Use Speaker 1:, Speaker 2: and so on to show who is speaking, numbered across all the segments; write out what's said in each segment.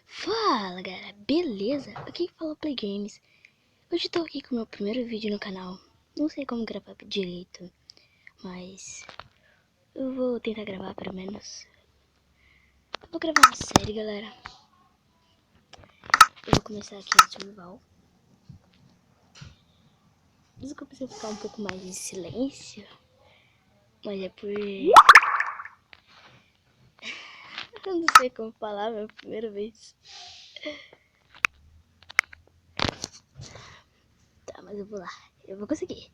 Speaker 1: Fala galera, beleza? Aqui que fala Play Games. Hoje tô aqui com o meu primeiro vídeo no canal. Não sei como gravar direito, mas eu vou tentar gravar pelo menos. Eu vou gravar uma série, galera. Eu vou começar aqui no survival. Desculpa se eu ficar um pouco mais em silêncio, mas é por... eu não sei como falar, é a primeira vez. Tá, mas eu vou lá. Eu vou conseguir.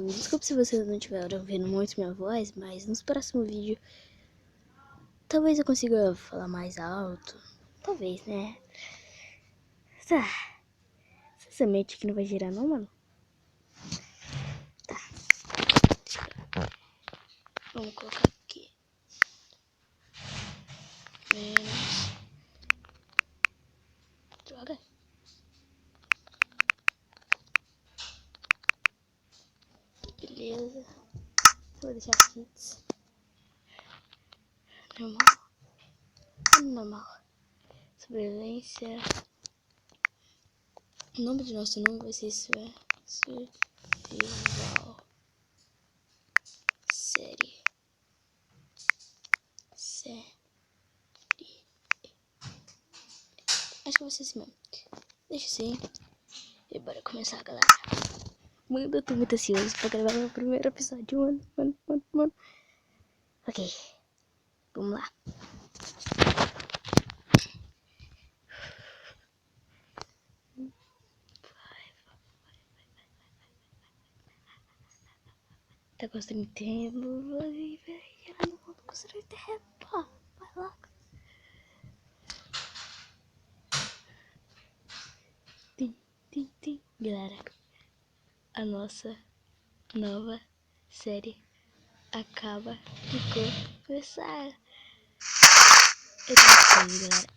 Speaker 1: Desculpa se vocês não estiveram ouvindo muito minha voz, mas nos próximos vídeos talvez eu consiga falar mais alto. Talvez, né? Tá. Essa semente aqui não vai girar não, mano? Tá. Vamos colocar aqui. Menos. Droga. Beleza. Vou deixar kits. Normal. Normal. Sobrevivência. O nome do nosso nome vai ser survival. Série. Acho que vai ser assim mesmo. Deixa assim. E bora começar, galera. Mano, eu tô muito ansioso pra gravar meu primeiro episódio. Mano. Ok. Vamos lá. Tá construindo tempo. Vai viver no mundo construir tempo. Vai lá. Tim. Galera, a nossa nova série acaba de começar. Eu tô ansioso, galera.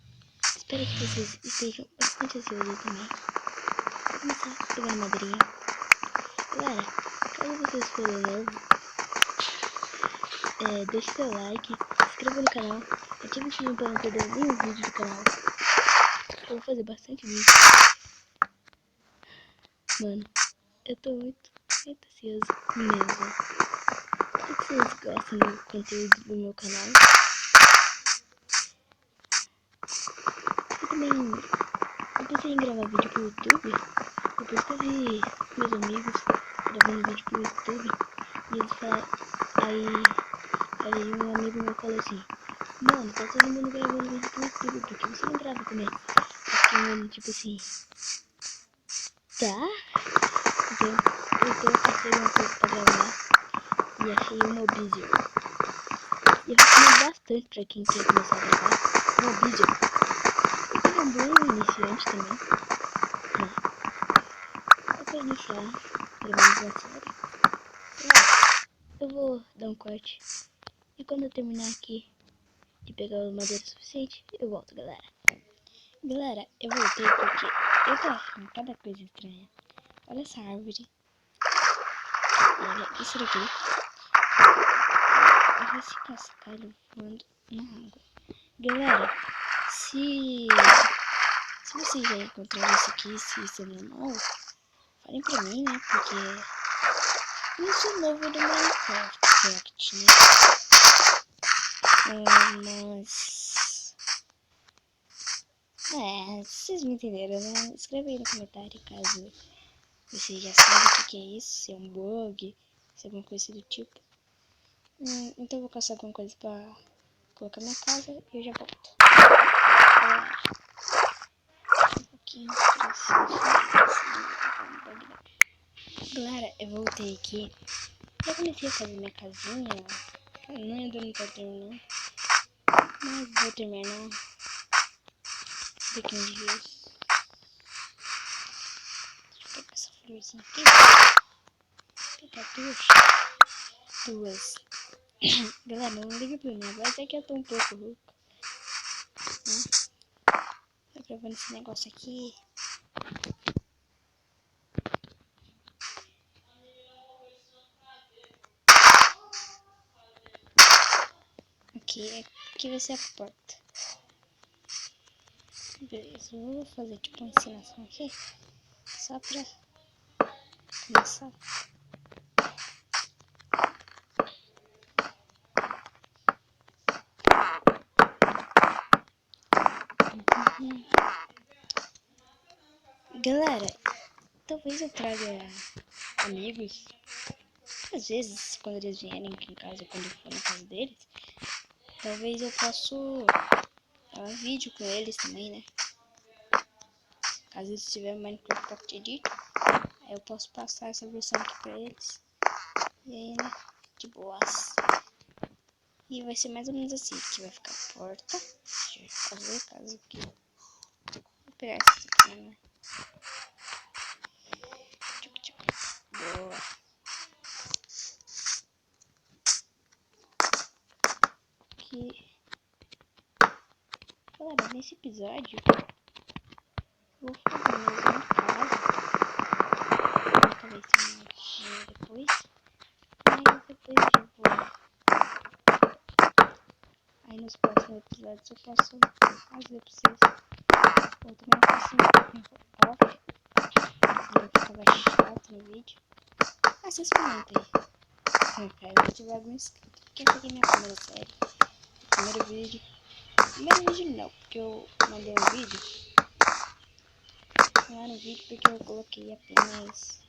Speaker 1: Espero que vocês estejam bastante ansiosos também. Vou começar pegando madeirinha. Galera, caso vocês forem novos, deixe seu like, se inscreva no canal, ative o sininho para não perder nenhum vídeo do canal. Eu vou fazer bastante vídeo. Mano, eu tô muito ansioso mesmo. Espero que vocês gostem do conteúdo do meu canal. Eu pensei em gravar vídeo pro YouTube. Depois que eu vi meus amigos gravando vídeo pro YouTube, e eles falaram, aí um amigo meu falou assim: mano, tá todo mundo gravando vídeo pro YouTube, por que você não grava também? Eu fiquei meio tipo assim, tá? Então eu passei um pouco pra gravar e achei o Mobizer. E eu recomendo bastante pra quem quer começar a gravar Mobizer. Ele é um bom iniciante também, né? Só pra iniciar, pelo menos na série. Eu vou dar um corte. E quando eu terminar aqui de pegar o madeira suficiente, eu volto, galera. Galera, eu voltei porque eu tô achando cada coisa estranha. Olha essa árvore. Olha isso daqui. Olha esse cascalho voando na água. Galera, se vocês já encontraram isso aqui, se isso é normal, falem pra mim, né? Porque eu sou novo do Minecraft, né? Mas vocês me entenderam, né? Escreve aí no comentário caso você já sabe o que é isso, se é um bug, se é alguma coisa do tipo. Então eu vou caçar alguma coisa pra colocar na casa e eu já volto. Um pouquinho Galera, eu voltei aqui. Eu comecei a fazer minha casinha. Ainda não tô terminando. Mas vou terminar daqui uns dias. Deixa eu pegar essa florzinha aqui. Vou pegar duas. Galera, não liga pra mim. Agora até que eu tô um pouco louca. Tô gravando esse negócio aqui. Aqui vai ser a porta. Beleza, eu vou fazer tipo uma ensinação aqui, só pra começar. Galera, talvez eu traga amigos. Às vezes, quando eles vierem aqui em casa, quando eu for na casa deles, talvez eu possa gravar vídeo com eles também, né? Caso eles tiverem Minecraft Pocket Edition, aí eu posso passar essa versão aqui pra eles. E aí, né? De boas. E vai ser mais ou menos assim. Aqui vai ficar a porta. Deixa eu fazer caso aqui. Vou pegar essa aqui, né? Boa. Aqui. Galera, nesse episódio vou fazer mesmo em casa. Talvez tenha depois. Mas depois eu vou. Aí nos próximos episódios eu posso fazer pra vocês. Eu também faço um off. Não ficava chato no vídeo. Ah, vocês comentem aí. Se tiver algum inscrito. Porque essa aqui é minha primeira série. Primeiro vídeo. Primeiro vídeo não, porque eu mandei um vídeo. Não era um vídeo porque eu coloquei apenas.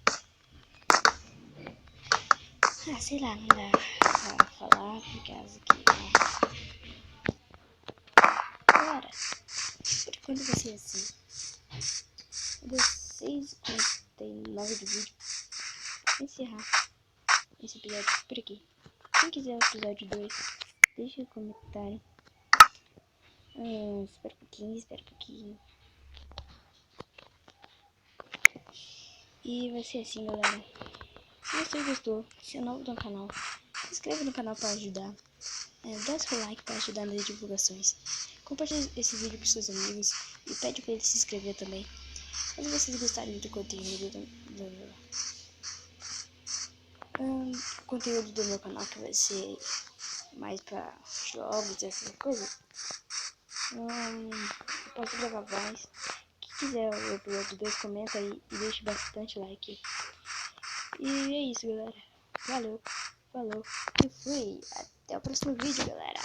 Speaker 1: Ah, sei lá, não dá pra falar por causa que. Agora, por enquanto vai ser assim. Deu 6h49 do vídeo. Vou encerrar esse episódio por aqui. Quem quiser o episódio 2, deixa um comentário. Espera um pouquinho. E vai ser assim, galera. Se você gostou, se é novo no canal, se inscreva no canal para ajudar. Dá seu like para ajudar nas divulgações. Compartilhe esse vídeo com seus amigos e pede para eles se inscrever também. Se vocês gostarem do conteúdo do meu canal, que vai ser mais para jogos e essas coisas, eu posso gravar mais. Quem quiser o episódio 2, comenta aí e deixe bastante like. E é isso, galera. Valeu, falou e fui. Até o próximo vídeo, galera.